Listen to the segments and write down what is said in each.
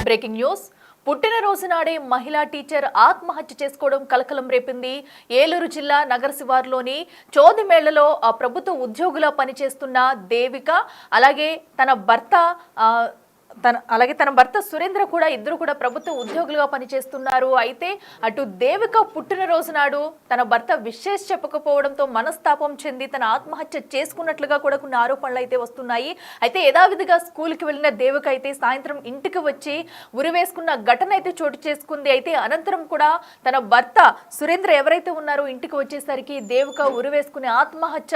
Breaking news. పుట్టినరోజు నాడే మహిళా టీచర్ ఆత్మహత్య చేసుకోవడం కలకలం రేపింది. ఏలూరు జిల్లా నగర శివారులోని చోదిమేళ్లలో ప్రభుత్వ ఉద్యోగులా పనిచేస్తున్న దేవిక అలాగే తన భర్త సురేంద్ర కూడా ఇద్దరు కూడా ప్రభుత్వ ఉద్యోగులుగా పనిచేస్తున్నారు. అయితే అటు దేవిక పుట్టినరోజు నాడు తన భర్త విషెస్ చెప్పకపోవడంతో మనస్తాపం చెంది తన ఆత్మహత్య చేసుకున్నట్లుగా కూడా కొన్ని ఆరోపణలు అయితే వస్తున్నాయి. అయితే యథావిధిగా స్కూల్కి వెళ్ళిన దేవిక అయితే సాయంత్రం ఇంటికి వచ్చి ఉరివేసుకున్న ఘటన అయితే చోటు చేసుకుంది. అయితే అనంతరం కూడా తన భర్త సురేంద్ర ఎవరైతే ఉన్నారో ఇంటికి వచ్చేసరికి దేవిక ఉరివేసుకుని ఆత్మహత్య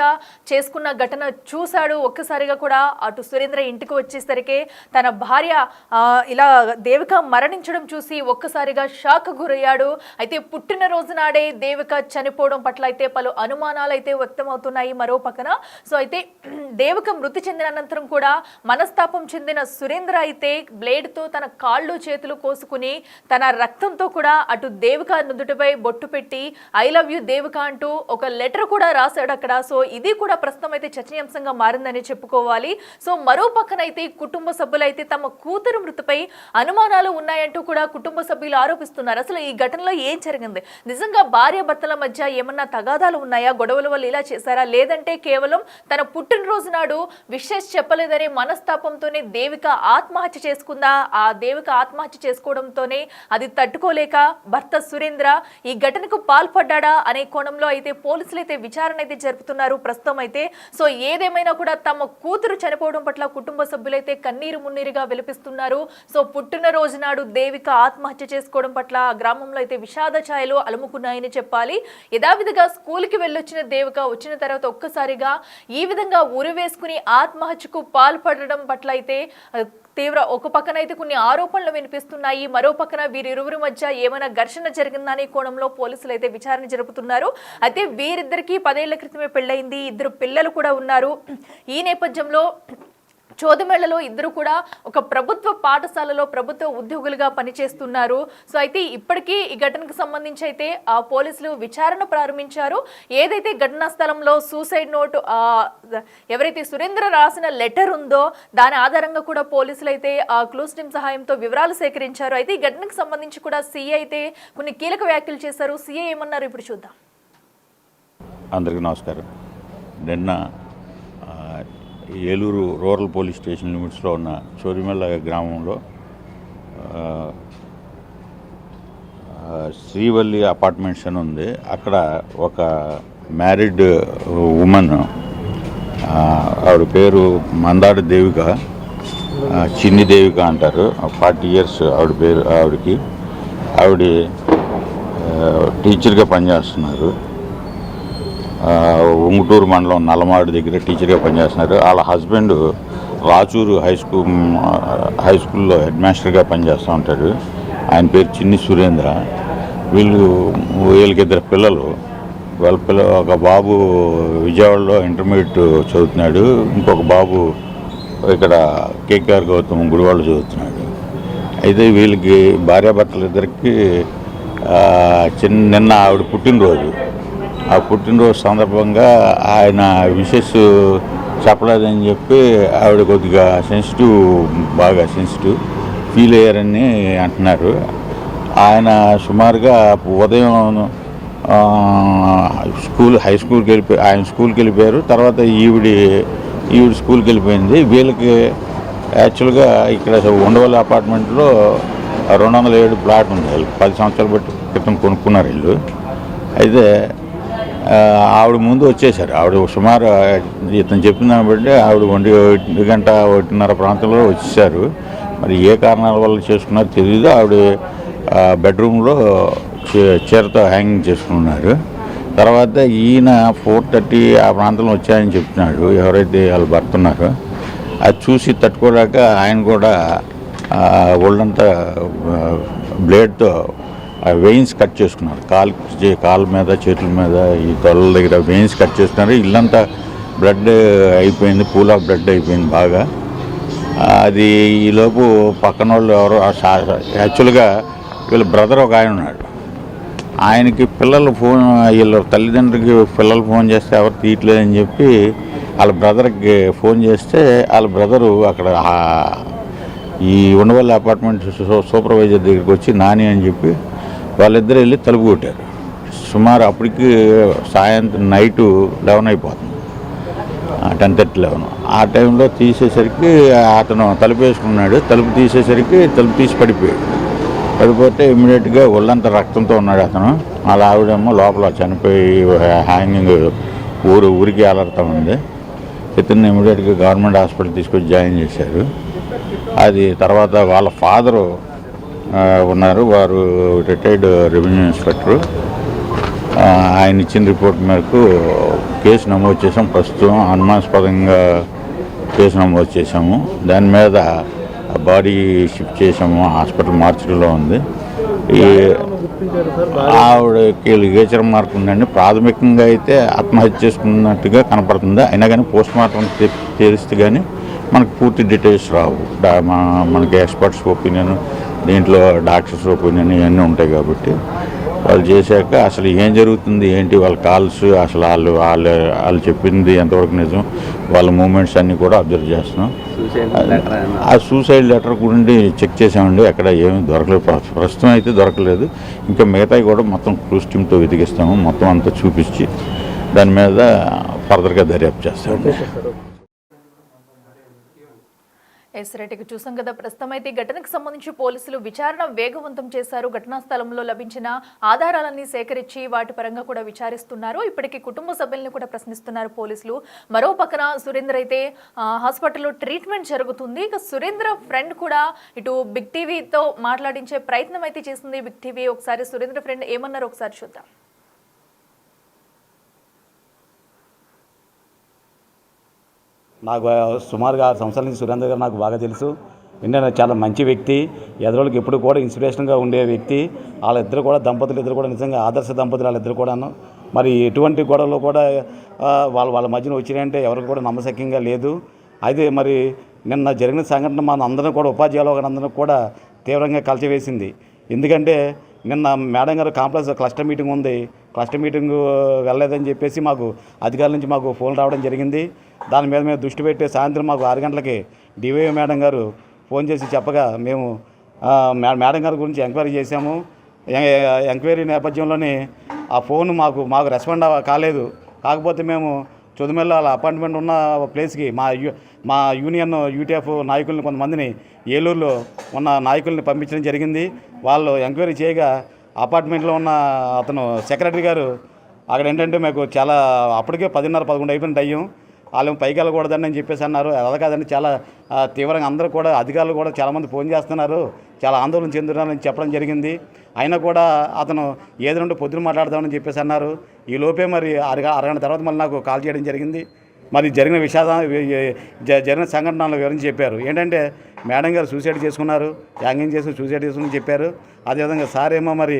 చేసుకున్న ఘటన చూశాడు. ఒక్కసారిగా కూడా అటు సురేంద్ర ఇంటికి వచ్చేసరికి తన భార్య ఇలా దేవిక మరణించడం చూసి ఒక్కసారిగా షాక్ గురయ్యాడు. అయితే పుట్టినరోజు నాడే దేవిక చనిపోవడం పట్ల అయితే పలు అనుమానాలు అయితే వ్యక్తమవుతున్నాయి. మరో పక్కన అయితే దేవిక మృతి చెందిన అనంతరం కూడా మనస్తాపం చెందిన సురేంద్ర అయితే బ్లేడ్తో తన కాళ్ళు చేతులు కోసుకుని తన రక్తంతో కూడా అటు దేవిక నుదుటిపై బొట్టు పెట్టి ఐ లవ్ యూ దేవిక అంటూ ఒక లెటర్ కూడా రాశాడు అక్కడ. సో ఇది కూడా ప్రస్తుతం అయితే చర్చనీయాంశంగా మారిందని చెప్పుకోవాలి. సో మరో పక్కన అయితే కుటుంబ సభ్యులు అయితే తమ కూతురు మృతిపై అనుమానాలు ఉన్నాయంటూ కూడా కుటుంబ సభ్యులు ఆరోపిస్తున్నారు. అసలు ఈ ఘటనలో ఏం జరిగింది? నిజంగా భార్య భర్తల మధ్య ఏమన్నా తగాదాలు ఉన్నాయా? గొడవల వల్ల ఇలా చేశారా? లేదంటే కేవలం తన పుట్టినరోజు నాడు విషెస్ చెప్పలేదనే మనస్తాపంతోనే దేవిక ఆత్మహత్య చేసుకుందా? ఆ దేవిక ఆత్మహత్య చేసుకోవడంతోనే అది తట్టుకోలేక భర్త సురేంద్ర ఈ ఘటనకు పాల్పడ్డా అనే కోణంలో అయితే పోలీసులు అయితే విచారణ అయితే జరుపుతున్నారు ప్రస్తుతం అయితే. సో ఏదేమైనా కూడా తమ కూతురు చనిపోవడం పట్ల కుటుంబ సభ్యులైతే కన్నీరు మున్నీరుగా విలపిస్తున్నారు. సో పుట్టినరోజు నాడు దేవిక ఆత్మహత్య చేసుకోవడం పట్ల గ్రామంలో అయితే విషాద ఛాయలు అలుముకున్నాయని చెప్పాలి. యథావిధిగా స్కూల్కి వెళ్ళొచ్చిన దేవిక వచ్చిన తర్వాత ఒక్కసారిగా ఈ విధంగా ఉరివేసుకుని ఆత్మహత్యకు పాల్పడడం పట్ల అయితే ఒక పక్కన అయితే కొన్ని ఆరోపణలు వినిపిస్తున్నాయి. మరో పక్కన వీరిరువురి మధ్య ఏమైనా ఘర్షణ జరిగిందనే కోణంలో పోలీసులు అయితే విచారణ జరుపుతున్నారు. అయితే వీరిద్దరికీ 10 ఏళ్ల క్రితమే పెళ్ళయింది. 2 పిల్లలు కూడా ఉన్నారు. ఈ నేపథ్యంలో చోదిమేళ్లలో ఇద్దరు కూడా ఒక ప్రభుత్వ పాఠశాలలో ప్రభుత్వ ఉద్యోగులుగా పనిచేస్తున్నారు. సో అయితే ఇప్పటికీ ఈ ఘటనకు సంబంధించి అయితే పోలీసులు విచారణ ప్రారంభించారు. ఏదైతే ఘటనా స్థలంలో సూసైడ్ నోట్ ఎవరైతే సురేంద్ర రాసిన లెటర్ ఉందో దాని ఆధారంగా కూడా పోలీసులు అయితే క్లూస్ టీమ్ సహాయంతో వివరాలు సేకరించారు. అయితే ఈ ఘటనకు సంబంధించి కూడా సీఐ అయితే కొన్ని కీలక వ్యాఖ్యలు చేశారు. సీఐ ఏమన్నారు ఇప్పుడు చూద్దాం. అందరికీ నమస్కారం. నిన్న ఏలూరు రూరల్ పోలీస్ స్టేషన్ లిమిట్స్లో ఉన్న చోదిమేళ్ల గ్రామంలో శ్రీవల్లి అపార్ట్మెంట్స్ అని ఉంది. అక్కడ ఒక మ్యారీడ్ ఉమెన్, ఆవిడ పేరు మందాడి దేవిక, చిన్ని దేవిక అంటారు. 40 years ఆవిడ పేరు. ఆవిడ టీచర్గా పనిచేస్తున్నారు. ఉంగుటూరు మండలం నల్లమాడు దగ్గర టీచర్గా పనిచేస్తున్నారు. వాళ్ళ హస్బెండ్ రాచూరు హై స్కూల్లో హెడ్ మాస్టర్గా పనిచేస్తూ ఉంటాడు. ఆయన పేరు చిన్ని సురేంద్ర. వీళ్ళకి 2 పిల్లలు. ఒక బాబు విజయవాడలో ఇంటర్మీడియట్ చదువుతున్నాడు. ఇంకొక బాబు ఇక్కడ కేకేఆర్ గౌతమ్ గుడివాడలో చదువుతున్నాడు. అయితే వీళ్ళకి భార్యాభర్తలు ఇద్దరికి నిన్న ఆవిడ పుట్టినరోజు. ఆ పుట్టినరోజు సందర్భంగా ఆయన విషెస్ చెప్పలేదని చెప్పి ఆవిడ కొద్దిగా బాగా సెన్సిటివ్ ఫీల్ అయ్యారని అంటున్నారు. ఆయన సుమారుగా ఉదయం హై స్కూల్కి ఆయన స్కూల్కి వెళ్ళిపోయారు. తర్వాత ఈవిడ స్కూల్కి వెళ్ళిపోయింది. వీళ్ళకి యాక్చువల్గా ఇక్కడ ఉండవల్లి అపార్ట్మెంట్లో 207 ప్లాట్ ఉంది. 10 సంవత్సరాల క్రితం కొనుక్కున్నారు వీళ్ళు. అయితే ఆవిడ ముందు వచ్చేసారు. ఆవిడ సుమారు ఇతను చెప్పిన దాన్ని బట్టి ఆవిడ 1:30 ప్రాంతంలో వచ్చేసారు. మరి ఏ కారణాల వల్ల చేసుకున్నారో తెలియదు. ఆవిడ బెడ్రూమ్లో చీరతో హ్యాంగింగ్ చేసుకున్నారు. తర్వాత ఈయన 4:30 ఆ ప్రాంతంలో వచ్చాయని చెప్తున్నాడు ఎవరైతే వాళ్ళ భర్త ఉన్నారో. అది చూసి తట్టుకోలేక ఆయన కూడా ఒళ్ళంతా బ్లేడ్తో వెయిన్స్ కట్ చేసుకున్నారు. కాళ్ళ మీద చేతుల మీద ఈ తొలల దగ్గర వెయిన్స్ కట్ చేసుకున్నారు. ఇల్లంతా బ్లడ్ అయిపోయింది, పూల్ ఆఫ్ బ్లడ్ అయిపోయింది బాగా. అది ఈలోపు పక్కన వాళ్ళు ఎవరో యాక్చువల్గా వీళ్ళ బ్రదర్ ఒక ఆయన ఉన్నాడు. ఆయనకి వీళ్ళ తల్లిదండ్రులకి పిల్లలు ఫోన్ చేస్తే ఎవరు తీయట్లేదని చెప్పి వాళ్ళ బ్రదర్కి ఫోన్ చేస్తే వాళ్ళ బ్రదరు అక్కడ ఈ ఉండవల్లి అపార్ట్మెంట్ సూపర్వైజర్ దగ్గరికి వచ్చి నాని అని చెప్పి వాళ్ళిద్దరు వెళ్ళి తలుపు కొట్టారు. సుమారు అప్పటికి సాయంత్రం నైటు 11 అయిపోతుంది, 10:30-11. ఆ టైంలో తీసేసరికి అతను తలుపు వేసుకున్నాడు. తలుపు తీసేసరికి తలుపు తీసి పడిపోతే ఇమ్మీడియట్గా ఒళ్ళంతా రక్తంతో ఉన్నాడు అతను. వాళ్ళ ఆవిడేమో లోపల చనిపోయి హ్యాంగింగ్ ఊరికి అలరుతూ ఉంది. ఇతన్ని ఇమ్మీడియట్గా గవర్నమెంట్ హాస్పిటల్ తీసుకొచ్చి జాయిన్ చేశారు. అది తర్వాత వాళ్ళ ఫాదరు ఉన్నారు, వారు రిటైర్డ్ రెవెన్యూ ఇన్స్పెక్టరు. ఆయన ఇచ్చిన రిపోర్ట్ మేరకు కేసు నమోదు చేసాం. ప్రస్తుతం అనుమానాస్పదంగా కేసు నమోదు చేసాము. దాని మీద బాడీ షిఫ్ట్ చేసాము, హాస్పిటల్ మార్చిలో ఉంది. ఈ ఆవిడకి లిగేచర్ మార్క్ ఉందండి. ప్రాథమికంగా అయితే ఆత్మహత్య చేసుకున్నట్టుగా కనపడుతుంది. అయినా కానీ పోస్ట్ మార్టం తెలిస్తే కానీ మనకు పూర్తి డీటెయిల్స్ రావు. మనకి ఎక్స్పర్ట్స్ ఒపీనియన్, దీంట్లో డాక్టర్స్ ఒపీనియన్ ఇవన్నీ ఉంటాయి. కాబట్టి వాళ్ళు చేశాక అసలు ఏం జరుగుతుంది ఏంటి, వాళ్ళ కాల్స్, అసలు వాళ్ళు చెప్పింది ఎంతవరకు నిజం, వాళ్ళ మూమెంట్స్ అన్నీ కూడా అబ్జర్వ్ చేస్తున్నాం. ఆ సూసైడ్ లెటర్ గురించి చెక్ చేసామండి, అక్కడ ఏమీ దొరకలేదు. ప్రస్తుతం అయితే దొరకలేదు. ఇంకా మిగతాయి కూడా మొత్తం క్రూస్ టీమ్తో వెతికిస్తాము. మొత్తం అంతా చూపించి దాని మీద ఫర్దర్గా దర్యాప్తు చేస్తామండి. రెడ్డికి చూసాం కదా. ప్రస్తుతం అయితే ఈ ఘటనకు సంబంధించి పోలీసులు విచారణ వేగవంతం చేశారు. ఘటనా స్థలంలో లభించిన ఆధారాలన్నీ సేకరించి వాటి పరంగా కూడా విచారిస్తున్నారు. ఇప్పటికీ కుటుంబ సభ్యులను కూడా ప్రశ్నిస్తున్నారు పోలీసులు. మరో పక్కన సురేంద్ర అయితే హాస్పిటల్లో ట్రీట్మెంట్ జరుగుతుంది. ఇక సురేంద్ర ఫ్రెండ్ కూడా ఇటు బిగ్ టీవీతో మాట్లాడించే ప్రయత్నం అయితే చేస్తుంది బిగ్ టీవీ. ఒకసారి సురేంద్ర ఫ్రెండ్ ఏమన్నారు ఒకసారి చూద్దాం. నాకు సుమారుగా 6 సంవత్సరాల నుంచి సురేంద్ర గారు నాకు బాగా తెలుసు. ఎందుకంటే చాలా మంచి వ్యక్తి, ఎదురోళ్ళకి ఎప్పుడు కూడా ఇన్స్పిరేషన్గా ఉండే వ్యక్తి. వాళ్ళిద్దరు కూడా ఇద్దరు కూడా నిజంగా ఆదర్శ దంపతులు వాళ్ళిద్దరు కూడాను. మరి ఎటువంటి గొడవలు కూడా వాళ్ళ మధ్యన వచ్చినాయంటే ఎవరికి కూడా నమ్మశక్యంగా లేదు. అయితే మరి నిన్న జరిగిన సంఘటన మన అందరం కూడా ఉపాధ్యాయులందరూ కూడా తీవ్రంగా కలిచివేసింది. ఎందుకంటే నిన్న మేడం గారు కాంప్లెక్స్ క్లస్టర్ మీటింగ్ ఉంది, క్లస్టర్ మీటింగ్ వెళ్ళలేదని చెప్పేసి మాకు అధికారుల నుంచి మాకు ఫోన్ రావడం జరిగింది. దాని మీద మేము దృష్టి పెట్టి సాయంత్రం మాకు 6 గంటలకి డివై మేడం గారు ఫోన్ చేసి చెప్పగా మేము మేడం గారి గురించి ఎంక్వైరీ చేశాము. ఎంక్వైరీ నేపథ్యంలోనే ఆ ఫోన్ మాకు రెస్పాండ్ కాలేదు. కాకపోతే మేము చొదుమెల్ల వాళ్ళ అపార్ట్మెంట్ ఉన్న ప్లేస్కి మా యూనియన్ యూటీఎఫ్ నాయకుల్ని కొంతమందిని ఏలూరులో ఉన్న నాయకుల్ని పంపించడం జరిగింది. వాళ్ళు ఎంక్వైరీ చేయగా అపార్ట్మెంట్లో ఉన్న అతను సెక్రటరీ గారు అక్కడ ఏంటంటే మాకు చాలా అప్పటికే 10:30-11 అయిపోయిన టైం. వాళ్ళు పైకి వెళ్ళకూడదని అని చెప్పేసి అన్నారు. అలా కాదండి, చాలా తీవ్రంగా అందరూ కూడా అధికారులు కూడా చాలామంది ఫోన్ చేస్తున్నారు, చాలా ఆందోళన చెందుతున్నారని చెప్పడం జరిగింది. అయినా కూడా అతను ఏదంటే పొద్దున మాట్లాడదామని చెప్పేసి అన్నారు. ఈ లోపే మరి అరగంట తర్వాత మళ్ళీ నాకు కాల్ చేయడం జరిగింది. మరి జరిగిన సంఘటనలు వివరించి చెప్పారు. ఏంటంటే మేడం గారు సూసైడ్ చేసుకున్నారు, హ్యాంగింగ్ చేసి సూసైడ్ చేసుకుని చెప్పారు. అదేవిధంగా సార్ ఏమో మరి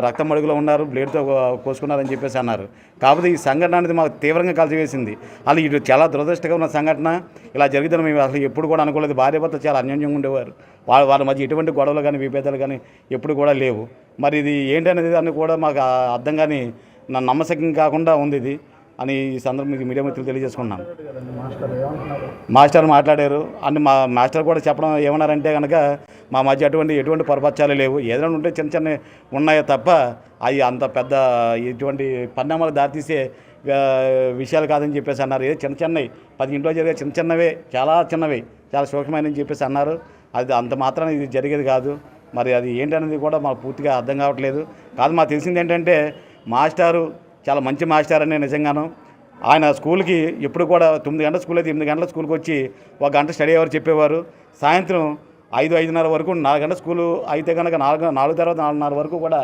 రక్తం అడుగులో ఉన్నారు, బ్లేడ్తో కోసుకున్నారని చెప్పేసి అన్నారు. కాకపోతే ఈ సంఘటన అనేది మాకు తీవ్రంగా కలిసివేసింది. అలా ఇటు చాలా దురదృష్టకరమైన సంఘటన. ఇలా జరుగుతుందని మేము అసలు ఎప్పుడు కూడా అనుకోలేదు. భార్యాభర్త చాలా అన్యోన్యంగా ఉండేవారు. వాళ్ళ మధ్య ఎటువంటి గొడవలు కానీ విభేదాలు కానీ ఎప్పుడు కూడా లేవు. మరి ఇది ఏంటనేది దాన్ని కూడా మాకు అర్థం కానీ నమ్మశక్యం కాకుండా ఉంది ఇది అని ఈ సందర్భంగా మీడియా మిత్రులు తెలియజేసుకున్నాను. మాస్టర్ మాట్లాడారు అని మా మాస్టర్ కూడా చెప్పడం ఏమన్నారంటే కనుక మా మధ్య ఎటువంటి పొరపచ్చాలు లేవు, ఏదైనా ఉంటే చిన్న ఉన్నాయో తప్ప అవి అంత పెద్ద ఎటువంటి పరిణామాలు దారితీసే విషయాలు కాదని చెప్పేసి అన్నారు. ఏదో చిన్నవి 10 ఇంట్లో జరిగే చిన్నవే, చాలా చిన్నవి, చాలా సూక్ష్మమైనని చెప్పేసి అన్నారు. అది అంత మాత్రాన ఇది జరిగేది కాదు. మరి అది ఏంటనేది కూడా మాకు పూర్తిగా అర్థం కావట్లేదు. మాకు తెలిసింది ఏంటంటే మాస్టారు చాలా మంచి మాస్టర్ అని నిజంగాను. ఆయన స్కూల్కి ఎప్పుడు కూడా 9 గంటల స్కూల్ అయితే 8 గంటల స్కూల్కి వచ్చి 1 గంట స్టడీ అవర్ చెప్పేవారు. సాయంత్రం 5-5:30 వరకు 4 గంటల స్కూలు అయితే కనుక 4 తర్వాత 4:30 వరకు కూడా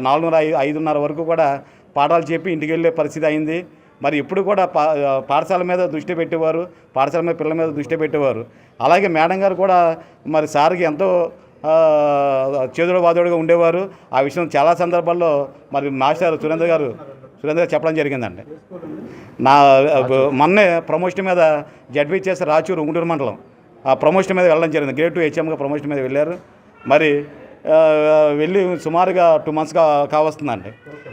4:30-5:30 వరకు కూడా పాఠాలు చెప్పి ఇంటికి వెళ్ళే పరిస్థితి అయింది. మరి ఎప్పుడు కూడా పాఠశాల మీద దృష్టి పెట్టేవారు, పాఠశాల మీద పిల్లల మీద దృష్టి పెట్టేవారు. అలాగే మేడం గారు కూడా మరి సార్కి ఎంతో చేదుడు వాదోడుగా ఉండేవారు. ఆ విషయం చాలా సందర్భాల్లో మరి మాస్టర్ సురేంద్ర గారు చెప్పడం జరిగిందండి. మొన్నే ప్రమోషన్ మీద జడ్పీ చేసి రాచూరు ఉంగుటూరు మండలం ఆ ప్రమోషన్ మీద వెళ్ళడం జరిగింది. గ్రేడ్ 2 హెచ్ఎంగా ప్రమోషన్ మీద వెళ్ళారు. మరి వెళ్ళి సుమారుగా 2 months కావస్తుందండి.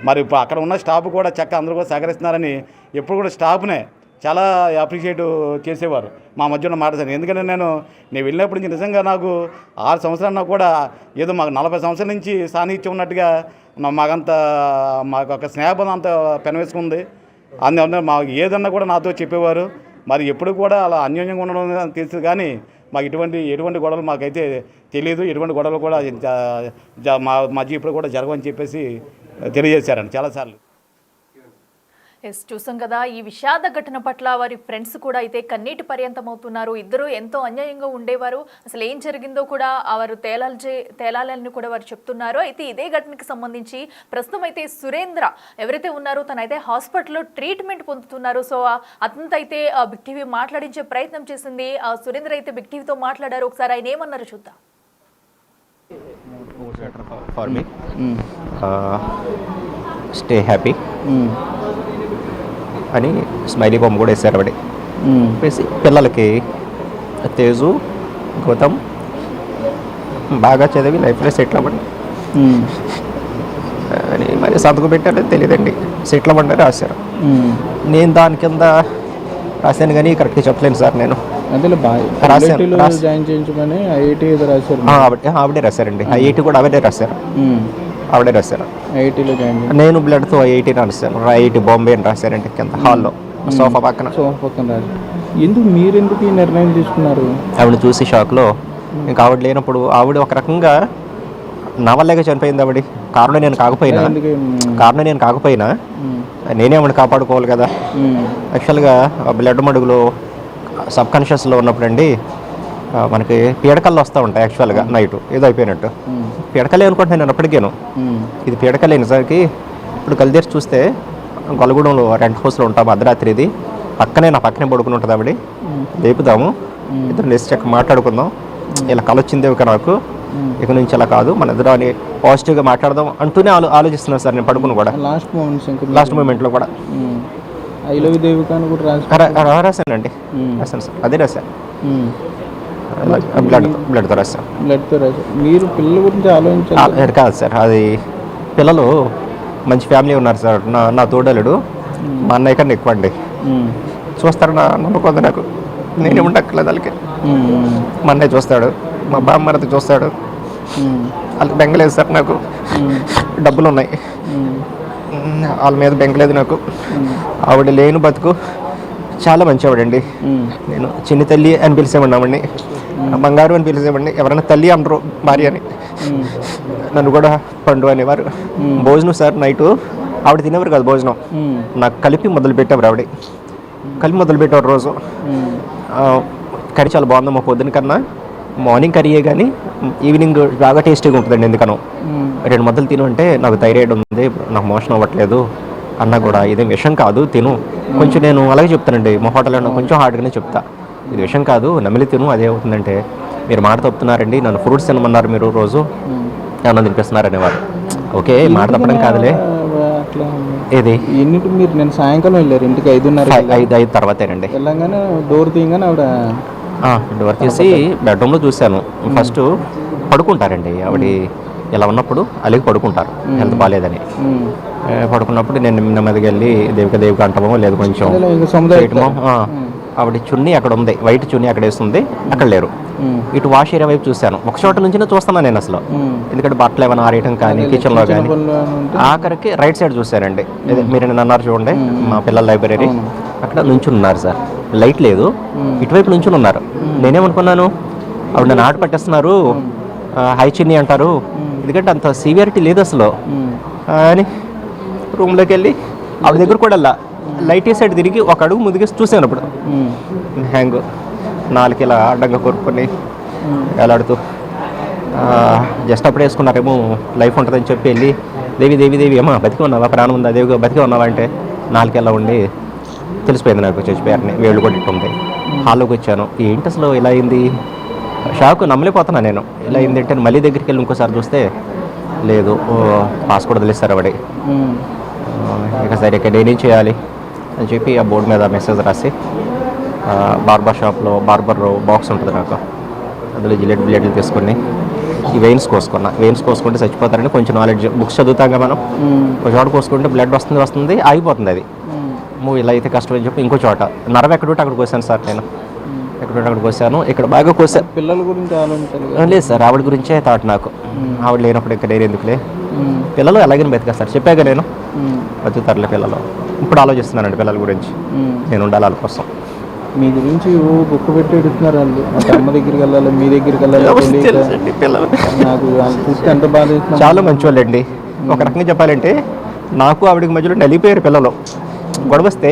మరి ఇప్పుడు అక్కడ ఉన్న స్టాఫ్ కూడా అందరూ కూడా సహకరిస్తున్నారని ఎప్పుడు కూడా స్టాఫ్నే చాలా అప్రిషియేట్ చేసేవారు మా మధ్యలో మాట్లాడారు. ఎందుకంటే నేను వెళ్ళినప్పటి నుంచి నిజంగా నాకు 6 సంవత్సరాలు నాకు కూడా ఏదో మాకు 40 సంవత్సరాల నుంచి సాన్నిహిత్యం ఉన్నట్టుగా మాకు ఒక స్నేహబంధం అంత పెనవేసుకుంది. అందువల్ల మాకు ఏదన్నా కూడా నాతో చెప్పేవారు. మరి ఎప్పుడు కూడా అలా అన్యోన్యంగా ఉండడం తెలుసు, కానీ మాకు ఎటువంటి గొడవలు మాకైతే తెలియదు. ఎటువంటి గొడవలు కూడా మా మధ్య ఇప్పుడు కూడా జరగవని చెప్పేసి తెలియజేశారండి చాలాసార్లు. ఎస్, చూసాం కదా. ఈ విషాద ఘటన పట్ల వారి ఫ్రెండ్స్ కూడా అయితే కన్నీటి పర్యంతం అవుతున్నారు. ఇద్దరు ఎంతో అన్యాయంగా ఉండేవారు, అసలు ఏం జరిగిందో కూడా వారు తేలాలని కూడా వారు చెప్తున్నారు. అయితే ఇదే ఘటనకి సంబంధించి ప్రస్తుతం అయితే సురేంద్ర ఎవరైతే ఉన్నారో తనైతే హాస్పిటల్లో ట్రీట్మెంట్ పొందుతున్నారు. సో అతనితో అయితే బిగ్ టీవీ మాట్లాడించే ప్రయత్నం చేసింది. సురేంద్ర అయితే బిగ్ టీవీతో మాట్లాడారు. ఒకసారి ఆయన ఏమన్నారు చూద్దాం. స్టే హ్యాపీ అని స్మైలీ బొమ్మ కూడా వేసారు ఆవిడ. వేసి పిల్లలకి తేజు గౌతమ్ బాగా చదివి లైఫ్లో సెటిల్ అవ్వండి అని మరి సంతకం పెట్టారో తెలియదండి. సెటిల్ అవ్వండి రాశారు. నేను దాని కింద రాశాను కానీ కరెక్ట్గా చెప్పలేను సార్. నేను ఆవిడే రాశారండి. ఐఐటి కూడా ఆవిడే రాశారు. ఆవిడే రాశారు. నేను బ్లడ్తో ఐఐటి రాశాను. ఐఐటి బాంబే అని రాశారండి కింద హాల్లో సోఫా పక్కన. ఎందుకు మీరెందుకు ఈ నిర్ణయం తీసుకున్నారు? ఆవిడ చూసి షాక్లో ఇంకా ఆవిడ లేనప్పుడు ఆవిడ ఒక రకంగా నా వల్లేగా చనిపోయింది. ఆవిడ కారణం నేను కాకపోయినా నేనే ఆవిడ కాపాడుకోవాలి కదా. యాక్చువల్గా బ్లడ్ మడుగులో సబ్ కాన్షియస్లో ఉన్నప్పుడు అండి మనకి పీడకలు వస్తూ ఉంటాయి. యాక్చువల్గా నైట్ ఏదో అయిపోయినట్టు పీడకలే అనుకుంటున్నాను నేను అప్పటికేను. ఇది పీడకలే నిజానికి. ఇప్పుడు కలిదేసి చూస్తే గొల్లగూడెంలో రెంట్ హౌస్లో ఉంటాము. అర్ధరాత్రి ఇది నా పక్కనే పడుకుని ఉంటుంది ఆవిడ. లేపుదాము, ఇద్దరు లేచి చక్క మాట్లాడుకుందాం. ఇలా కళ వచ్చింది ఇక నాకు, ఇక నుంచి ఇలా కాదు, మన ఇద్దరు అని పాజిటివ్గా మాట్లాడదాం అంటూనే ఆలోచిస్తున్నాను సార్ నేను పడుకుని కూడా. లాస్ట్ మూమెంట్లో కూడా రాశానండి. రాశాను సార్, అదే రాశాను. బ్లడ్తో రాశాను. మీరు పిల్లల గురించి ఆలోచించాలి కాదు సార్. అది పిల్లలు మంచి ఫ్యామిలీ ఉన్నారు సార్. నా తోడలుడు మా అన్నయ్య కన్నా ఎక్కువ అండి. చూస్తాడు, నా నమ్మకం నాకు. నేనే ఉండక్కర్లేదు వాళ్ళకి. మా అన్నయ్య చూస్తాడు, మా బామ్మరది చూస్తాడు. వాళ్ళకి బెంగలేదు సార్. నాకు డబ్బులు ఉన్నాయి, వాళ్ళ మీద బెంగలేదు నాకు. ఆవిడ లేని బతుకు చాలా మంచి ఆవిడండి. నేను చిన్ని తల్లి అని పిలిచేవాడిని, బంగారు అని పిలిచేవాడిని. ఎవరైనా తల్లి అనరు భార్య అని. నన్ను కూడా పండు అనేవారు. భోజనం సార్ నైటు ఆవిడ తినేవారు కాదు భోజనం, నాకు కలిపి మొదలుపెట్టేవారు. ఆవిడ కలిపి మొదలుపెట్టేవారు రోజు. కర్రీ చాలా బాగుందమ్మా పొద్దున కన్నా. మార్నింగ్ కర్రీయే కానీ ఈవినింగ్ బాగా టేస్టీగా ఉంటుందండి. ఎందుకనో 2 ముద్దలు తిను అంటే నాకు థైరాయిడ్ ఉంది, నాకు మోషన్ అవ్వట్లేదు అన్నా కూడా ఇదేం విషయం కాదు తిను. కొంచెం నేను అలాగే చెప్తానండి, మా హోటల్లో కొంచెం హార్డ్గానే చెప్తా, ఇది విషయం కాదు నమిలి తిను. అదే అవుతుందంటే మీరు మాట తప్పుతున్నారండి, నన్ను ఫ్రూట్స్ తినమన్నారు మీరు రోజు, ఏమన్నా తినిపిస్తున్నారు అనేవారు. ఓకే మాట తప్పడం కాదులే. ఏది ఎన్నింటి మీరు నేను సాయంకాలం వెళ్ళారు ఇంటికి 5 తర్వాతేనండి. వెళ్ళగానే డోర్ తీయగానే ఆవిడ డోర్ తీసి బెడ్రూమ్లో చూశాను. ఫస్ట్ పడుకుంటారండి ఆవిడ ఇలా ఉన్నప్పుడు అలాగే పడుకుంటారు, హెల్త్ బాగాలేదని. పడుకున్నప్పుడు నేను నెమ్మదిగా వెళ్ళి దేవిక అంటామో లేదు కొంచెం ఆవిడ చున్నీ అక్కడ ఉంది, వైట్ చున్నీ అక్కడ వేస్తుంది, అక్కడ లేరు. ఇటు వాష్ ఏరియా వైపు చూశాను. ఒక చోట నుంచి చూస్తున్నాను నేను అసలు, ఎందుకంటే బట్టలు ఏమైనా ఆరేయటం కానీ కిచెన్లో కానీ. ఆఖరికి రైట్ సైడ్ చూశానండి, మీరు నిన్న అన్నారు చూడండి మా పిల్లల లైబ్రరీ, అక్కడ నుంచుని ఉన్నారు సార్. లైట్ లేదు, ఇటువైపు నుంచుని ఉన్నారు. నేనేమనుకున్నాను ఆవిడ నన్ను ఆట పట్టేస్తున్నారు, హై చిన్ని అంటారు, ఎందుకంటే అంత సివియారిటీ లేదు అసలు అని రూమ్లోకి వెళ్ళి ఆవిడ దగ్గర కూడా లైట్ సైడ్ తిరిగి ఒక అడుగు ముందుకు చూసాను. అప్పుడు హ్యాంగ్ 4 ఇలా అడ్డంగా కొరుక్కొని వేలాడుతూ జస్ట్ అప్పుడు వేసుకున్నారేమో లైఫ్ ఉంటుందని చెప్పి వెళ్ళి దేవి ఏమో బతికి ఉన్నావా, ప్రాణం ఉందా, దేవిగా బతికి ఉన్నావా అంటే 4 ఇలా ఉండి తెలిసిపోయింది నాకు చచ్చిపోయారని. వేళ్ళు కూడా ఇట్టుంది. హాల్లోకి వచ్చాను, ఏంటి అసలు ఇలా అయింది, షాక్ నమ్మలేకపోతున్నా నేను. ఇలా అయింది అంటే మళ్ళీ దగ్గరికి వెళ్ళి ఇంకోసారి చూస్తే లేదు, పాస్ కూడా వదిలేస్తారు ఆవిడ. ఇక సరే ఇక్కడ నేనేం చేయాలి అని చెప్పి ఆ బోర్డు మీద మెసేజ్ రాసి బార్బర్ షాప్లో బార్బర్ బాక్స్ ఉంటుంది నాకు, అందులో బ్లేడ్లు తీసుకొని ఈ వెయిన్స్ కోసుకుంటే చచ్చిపోతారని కొంచెం నాలెడ్జ్. బుక్స్ చదువుతాగా మనం, ఒక చోట కోసుకుంటే బ్లడ్ వస్తుంది ఆగిపోతుంది. అది ఇలా అయితే కష్టం అని చెప్పి ఇంకో చోట నరం ఎక్కడుంటే అక్కడికి వచ్చాను సార్ నేను. ఎక్కడుంటే అక్కడికి వచ్చాను, ఇక్కడ బాగా కోసాను. పిల్లల గురించి ఆలోచించాలి కదా. లేదు సార్, ఆవిడ గురించే థాట్ నాకు. ఆవిడ లేనప్పుడు ఇంకా నేను ఎందుకులే, పిల్లలు ఎలాగైనా బతికా సార్, చెప్పాక నేను బతుకుతారులే పిల్లలు. ఇప్పుడు ఆలోచిస్తున్నానండి పిల్లల గురించి, నేను ఉండాలి వాళ్ళ కోసం. మీ గురించి బుక్ పెట్టి ఎడుతున్నారు వాళ్ళు. మా అమ్మ దగ్గరికి వెళ్ళాలి, మీ దగ్గరికి వెళ్ళాలి తెలుసండి పిల్లలు. నాకు వాళ్ళు చూస్తే ఎంత బాధ వేస్తుంది. చాలా మంచి వాళ్ళండి. ఒక రకంగా చెప్పాలంటే నాకు ఆవిడకి మధ్యలో నలిపోయారు పిల్లలు. గొడవ వస్తే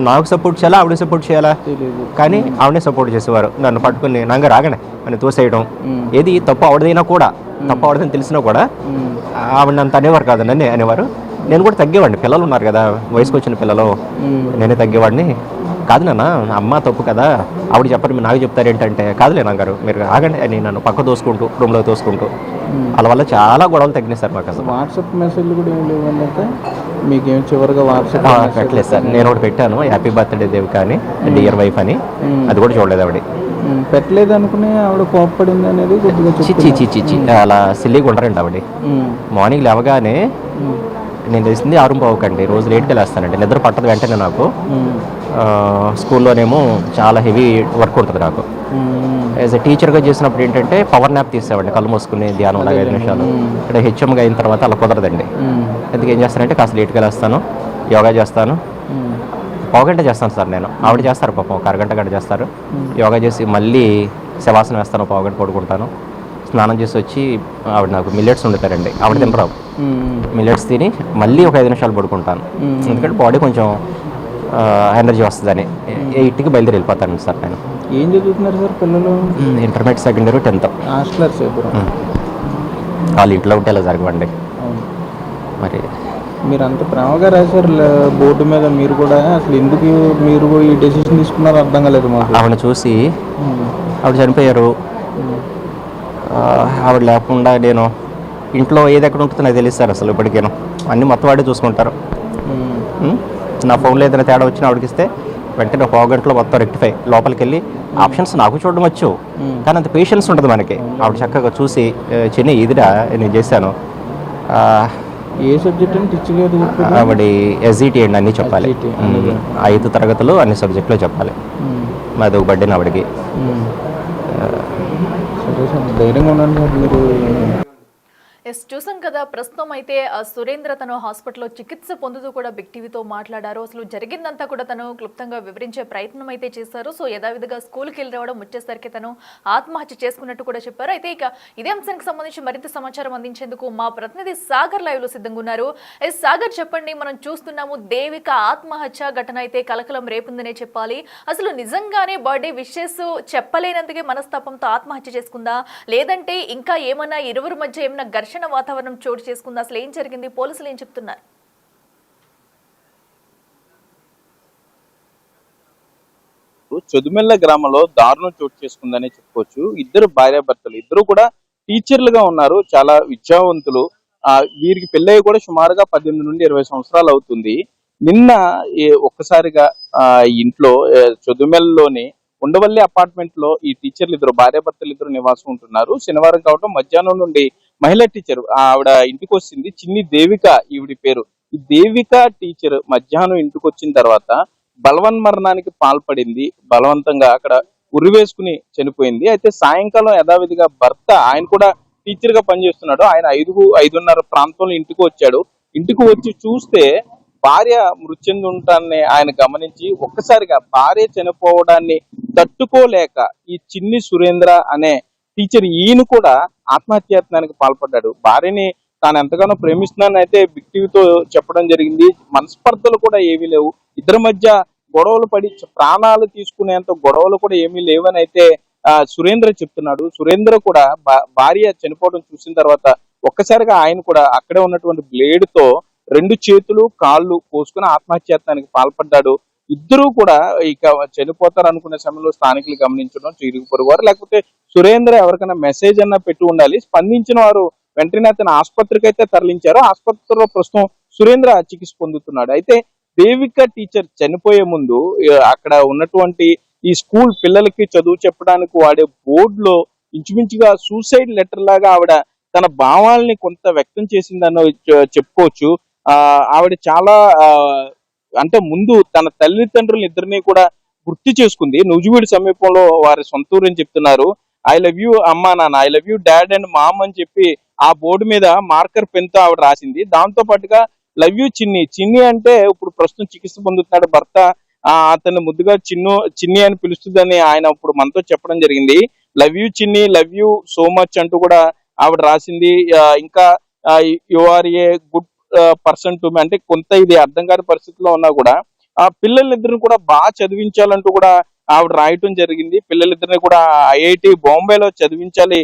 నాకు సపోర్ట్ చేయాలా, ఆవిడ సపోర్ట్ చేయాలా, తెలియదు. కానీ ఆవిడనే సపోర్ట్ చేసేవారు. నన్ను పట్టుకుని నంగ రాగానే అని తోసేయడం, ఏది తప్పు ఆవిడదైనా కూడా, తప్పు ఆవిడదని తెలిసినా కూడా ఆవిడ అంత అనేవారు కాదు, నన్నే అనేవారు. నేను కూడా తగ్గేవాడిని, పిల్లలు ఉన్నారు కదా, వయసుకు వచ్చిన పిల్లలు, నేనే తగ్గేవాడిని. కాదు నాన్న, అమ్మ తప్పు కదా, ఆవిడ చెప్పరు నాకు చెప్తారు ఏంటంటే, కాదులే నాన్నగారు మీరు ఆగండి అని నన్ను పక్క తోసుకుంటూ రూమ్లో తోసుకుంటూ, వాళ్ళ వల్ల చాలా గొడవలు తగ్గినాయి సార్ మాకు. అసలు వాట్సాప్ మెసేజ్లు కూడా ఏం లేవు, మీకేం చివరిగా వాట్సాప్ పెట్టలేదు సార్. నేను ఒకటి పెట్టాను, హ్యాపీ బర్త్డే దేవిక అని, డియర్ వైఫ్ అని, అది కూడా చూడలేదు ఆవిడ. పెట్టలేదు అనుకుని ఆవిడ కోప్పడింది అనేది కొద్దిగా చిచ్చి అలా సిల్లీగా ఉండరండి ఆవిడ. మార్నింగ్ లేవగానే నేను లేచింది 6:15 రోజు లేట్కి వెళ్ళేస్తానండి, నిద్ర పట్టదు వెంటనే నాకు. స్కూల్లోనేమో చాలా హెవీ వర్క్ ఉంటుంది నాకు. యాజ్ ఎ టీచర్గా చేసినప్పుడు ఏంటంటే పవర్ న్యాప్ తీసేవాడిని, కళ్ళు మూసుకుని ధ్యానం లాగా 5 నిమిషాలు. ఇక్కడ హెచ్ఎంగా అయిన తర్వాత అలా కుదరదండి. ఎందుకు ఏం చేస్తానంటే కాస్త లేట్కి వెళ్ళేస్తాను, యోగా చేస్తాను, పావుగంట చేస్తాను సార్ నేను. ఆవిడ చేస్తారు పాపం, ఒక అరగంట గంట చేస్తారు. యోగా చేసి మళ్ళీ శవాసనం వేస్తాను, పావుగంట పడుకుంటాను. స్నానం చేసి వచ్చి ఆవిడ నాకు మిల్లెట్స్ వండుతారండి, ఆవిడ తినరావు. మిల్లెట్స్ తిని మళ్ళీ ఒక 5 నిమిషాలు పడుకుంటాను, ఎందుకంటే బాడీ కొంచెం ఎనర్జీ వస్తుందని. 8కి బయలుదేరి వెళ్ళిపోతాను సార్ నేను. ఏం చదువుతున్నారు సార్ పిల్లలు? Intermediate, second year, 10th. Hostellers వాళ్ళు ఇంట్లో ఉంటే ఇలా జరగవండి. మరి మీరు అంత ప్రేమగా రాశారు బోర్డు మీద, మీరు కూడా అసలు ఎందుకు మీరు ఈ డెసిషన్ తీసుకున్నారో అర్థం కాలేదు మాకు. ఆవిడ చూసి, ఆవిడ చనిపోయారు, ఆవిడ లేకుండా నేను ఇంట్లో ఏది ఎక్కడ ఉంటుందో నాకు తెలియదు సార్ అసలు ఇప్పటికేను. అన్నీ మొత్తం వాడే చూసుకుంటారు. నా ఫోన్లో ఏదైనా తేడా వచ్చినా ఆవిడకి ఇస్తే వెంటనే ఒక పావుగంటలో మొత్తం రెక్టిఫై, లోపలికి వెళ్ళి ఆప్షన్స్ నాకు చూడడం వచ్చు, కానీ అంత పేషెన్స్ ఉంటుంది మనకి. ఆవిడ చక్కగా చూసి, చిన్న ఇదిరా నేను చేశాను. ఏ సబ్జెక్ట్ అని టీచర్ గారు చెప్పారు? ఆవిడ ఎస్ఈటీ అండి, అన్నీ చెప్పాలి. 5 తరగతులు అన్ని సబ్జెక్టులో చెప్పాలి. మాది ఒక బర్త్డే ఆవిడకి. సరే సార్, ధైర్యంగా ఉండండి సార్ మీరు. చూసాం కదా, ప్రస్తుతం అయితే సురేంద్ర తను హాస్పిటల్లో చికిత్స పొందుతూ కూడా బిగ్ టీవీతో మాట్లాడారు. అసలు జరిగిందంతా కూడా తను క్లుప్తంగా వివరించే ప్రయత్నం అయితే చేశారు. సో యథావిధిగా స్కూల్కి వెళ్ళి రావడం, వచ్చేసరికి తను ఆత్మహత్య చేసుకున్నట్టు కూడా చెప్పారు. అయితే ఇక ఇదే అంశానికి సంబంధించి మరింత సమాచారం అందించేందుకు మా ప్రతినిధి సాగర్ లైవ్ లో సిద్ధంగా ఉన్నారు. సాగర్, చెప్పండి, మనం చూస్తున్నాము దేవిక ఆత్మహత్య ఘటన అయితే కలకలం రేపుందనే చెప్పాలి. అసలు నిజంగానే బర్త్డే విషెస్ చెప్పలేనందుకే మనస్తాపంతో ఆత్మహత్య చేసుకుందా, లేదంటే ఇంకా ఏమన్నా ఇరువురు మధ్య ఏమన్నా ఘర్షణ వాతావరణం చోటు చేసుకుంది? అసలు ఏం జరిగింది, పోలీసులు ఏం చెప్తున్నారు? చొదుమెల్ల గ్రామంలో దారుణం చోటు చేసుకుందని చెప్పుకోవచ్చు. ఇద్దరు భార్యాభర్తలు, ఇద్దరు కూడా టీచర్లుగా ఉన్నారు, చాలా విద్యావంతులు. వీరికి పెళ్ళయి కూడా సుమారుగా 18 నుండి 20 సంవత్సరాలు అవుతుంది. నిన్న ఒక్కసారిగా ఇంట్లో చొదుమెల్లోని ఉండవల్లి అపార్ట్మెంట్ లో ఈ టీచర్లు ఇద్దరు, భార్యాభర్తలు ఇద్దరు నివాసం ఉంటున్నారు. శనివారం కావడం మధ్యాహ్నం నుండి మహిళా టీచర్ ఆవిడ ఇంటికి వచ్చింది, చిన్ని దేవిక ఈవిడి పేరు. ఈ దేవిక టీచర్ మధ్యాహ్నం ఇంటికి వచ్చిన తర్వాత బలవన్మరణానికి పాల్పడింది. బలవంతంగా అక్కడ ఉరివేసుకుని చనిపోయింది. అయితే సాయంకాలం యథావిధిగా భర్త, ఆయన కూడా టీచర్ గా పనిచేస్తున్నాడు, ఆయన 5:30 ప్రాంతంలో ఇంటికి వచ్చాడు. ఇంటికి వచ్చి చూస్తే భార్య మృతి చెంది ఉంటాన్ని ఆయన గమనించి ఒక్కసారిగా భార్య చనిపోవడాన్ని తట్టుకోలేక ఈ చిన్ని సురేంద్ర అనే టీచర్ ఈయన కూడా ఆత్మహత్యాయత్నానికి పాల్పడ్డాడు. భార్యని తాను ఎంతగానో ప్రేమిస్తున్నానని అయితే బిగ్ టీవీతో చెప్పడం జరిగింది. మనస్పర్ధలు కూడా ఏమీ లేవు, ఇద్దరి మధ్య గొడవలు పడి ప్రాణాలు తీసుకునేంత గొడవలు కూడా ఏమీ లేవని అయితే సురేంద్ర చెప్తున్నాడు. సురేంద్ర కూడా భార్య చనిపోవడం చూసిన తర్వాత ఒక్కసారిగా ఆయన కూడా అక్కడే ఉన్నటువంటి బ్లేడ్ తో 2 చేతులు కాళ్ళు కోసుకుని ఆత్మహత్యాయత్నానికి పాల్పడ్డాడు. ఇద్దరూ కూడా ఇక చనిపోతారు అనుకునే సమయంలో స్థానికులు గమనించడం, ఇరుగు పొరుగు వారు, లేకపోతే సురేంద్ర ఎవరికైనా మెసేజ్ అన్నా పెట్టి ఉండాలి. స్పందించిన వారు వెంటనే అతను ఆసుపత్రికి అయితే తరలించారు. ఆసుపత్రిలో ప్రస్తుతం సురేంద్ర చికిత్స పొందుతున్నాడు. అయితే దేవిక టీచర్ చనిపోయే ముందు అక్కడ ఉన్నటువంటి ఈ స్కూల్ పిల్లలకి చదువు చెప్పడానికి వాడే బోర్డులో ఇంచుమించుగా సూసైడ్ లెటర్ లాగా ఆవిడ తన భావాల్ని కొంత వ్యక్తం చేసిందన్న చెప్పుకోవచ్చు. ఆవిడ చాలా అంటే ముందు తన తల్లిదండ్రులు ఇద్దరిని కూడా గుర్తు చేసుకుంది. నూజివీడు సమీపంలో వారి సొంత ఊరు అని చెప్తున్నారు. ఐ లవ్ యూ అమ్మా నాన్న, I love you dad and mom అని చెప్పి ఆ బోర్డు మీద మార్కర్ పెన్ తో ఆవిడ రాసింది. దాంతో పాటుగా లవ్ యూ చిన్ని, చిన్ని అంటే ఇప్పుడు ప్రస్తుతం చికిత్స పొందుతున్నాడు భర్త, అతన్ని ముద్దుగా చిన్ని అని పిలుస్తుందని ఆయన ఇప్పుడు మనతో చెప్పడం జరిగింది. Love you Chinni, love you so much అంటూ కూడా ఆవిడ రాసింది. ఇంకా you are a good person to me, అంటే కొంత ఇది అర్థం కాని పరిస్థితిలో ఉన్నా కూడా ఆ పిల్లలిద్దరిని కూడా బాగా చదివించాలంటూ కూడా ఆవిడ రాయటం జరిగింది. పిల్లలిద్దరిని కూడా ఐఐటి బాంబేలో చదివించాలి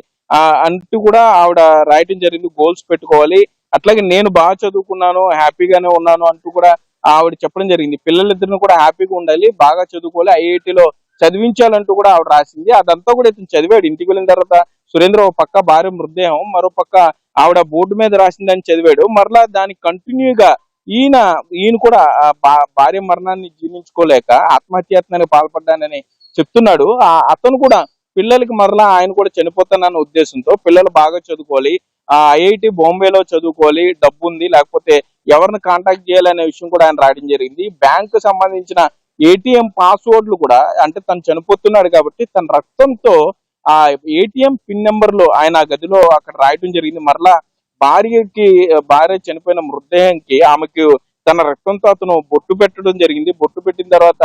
అంటూ కూడా ఆవిడ రాయటం జరిగింది. గోల్స్ పెట్టుకోవాలి, అట్లాగే నేను బాగా చదువుకున్నాను, హ్యాపీగానే ఉన్నాను అంటూ కూడా ఆవిడ చెప్పడం జరిగింది. పిల్లలిద్దరిని కూడా హ్యాపీగా ఉండాలి, బాగా చదువుకోవాలి, ఐఐటిలో చదివించాలంటూ కూడా ఆవిడ రాసింది. అదంతా కూడా ఇతను చదివాడు. ఇంటికి వెళ్ళిన తర్వాత సురేంద్ర ఒక పక్క భార్య మృతదేహం, మరో పక్క ఆవిడ బోర్డు మీద రాసిందని చదివాడు. మరలా దానికి కంటిన్యూగా ఈయన కూడా భార్య మరణాన్ని జీర్ణించుకోలేక ఆత్మహత్యాయత్నానికి పాల్పడ్డానని చెప్తున్నాడు. అతను కూడా పిల్లలకి మరలా ఆయన కూడా చనిపోతానన్న ఉద్దేశంతో పిల్లలు బాగా చదువుకోవాలి, ఐఐటి బాంబేలో చదువుకోవాలి, డబ్బు ఉంది, లేకపోతే ఎవరిని కాంటాక్ట్ చేయాలనే విషయం కూడా ఆయన రాయడం జరిగింది. బ్యాంకు సంబంధించిన ఏటీఎం పాస్వర్డ్లు కూడా, అంటే తను చనిపోతున్నాడు కాబట్టి తన రక్తంతో ఆ ఏటీఎం పిన్ నెంబర్లు ఆయన గదిలో అక్కడ రాయడం జరిగింది. మరలా భార్య చనిపోయిన మృతదేహంకి ఆమెకు తన రక్తంతో అతను బొట్టు పెట్టడం జరిగింది. బొట్టు పెట్టిన తర్వాత